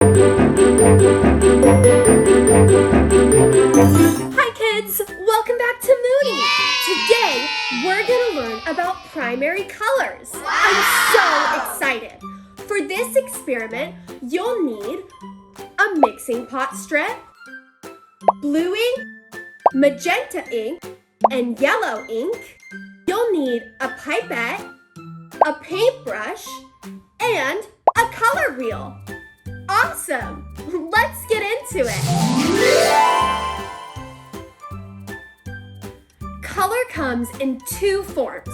Hi kids, welcome back to Moony. Today we're going to learn about primary colors. Wow. I'm so excited. For this experiment, you'll need a mixing pot strip, blue ink, magenta ink, and yellow ink. You'll need a pipette, a paintbrush, and a color wheel. Awesome! Let's get into it. Color comes in two forms,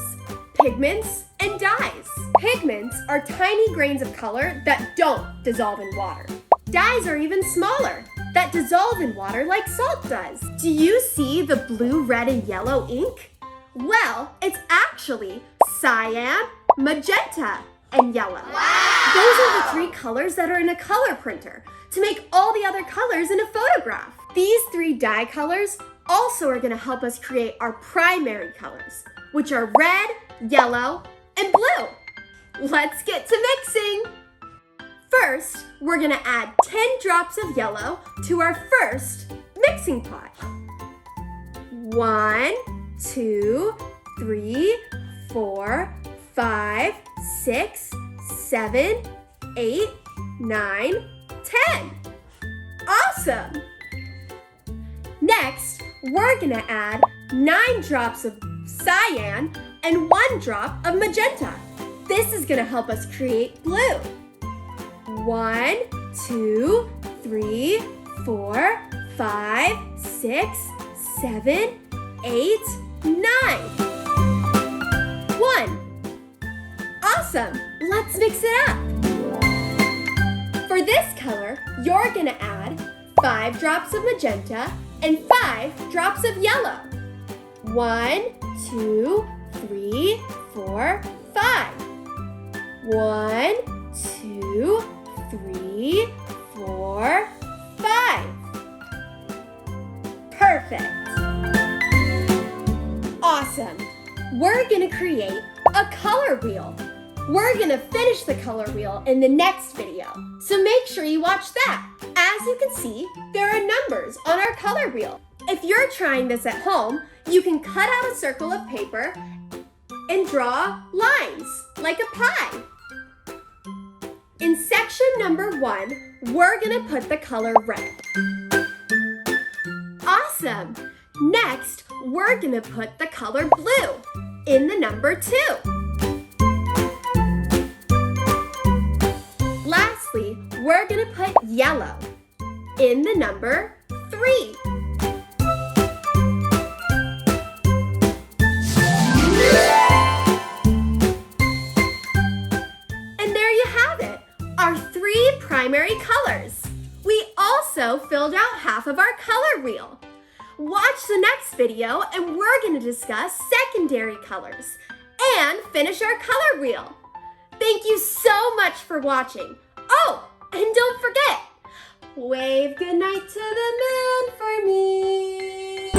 pigments and dyes. Pigments are tiny grains of color that don't dissolve in water. Dyes are even smaller, that dissolve in water like salt does. Do you see the blue, red, and yellow ink? Well, it's actually cyan, magenta, and yellow. Wow. Those are the three colors that are in a color printer to make all the other colors in a photograph. These three dye colors also are going to help us create our primary colors, which are red, yellow, and blue. Let's get to mixing. First, we're going to add 10 drops of yellow to our first mixing pot. 1, 2, 3, 4, 5, 6, 7, 8, 9, 10. Awesome! Next, we're gonna add 9 drops of cyan and 1 drop of magenta. This is gonna help us create blue. 1, 2, 3, 4, 5, 6, 7, 8, 9. 1. Awesome! Let's mix it up. For this color, you're gonna add 5 drops of magenta and 5 drops of yellow. 1, 2, 3, 4, 5. 1, 2, 3, 4, 5. Perfect! Awesome! We're gonna create a color wheel. We're gonna finish the color wheel in the next video, so make sure you watch that. As you can see, there are numbers on our color wheel. If you're trying this at home, you can cut out a circle of paper and draw lines like a pie. In section number 1, we're gonna put the color red. Awesome! Next, we're gonna put the color blue in the number 2. Lastly, we're gonna put yellow in the number 3. And there you have it, our 3 primary colors. We also filled out half of our color wheel. Watch the next video and we're going to discuss secondary colors and finish our color wheel. Thank you so much for watching. Oh, and don't forget, wave goodnight to the moon for me.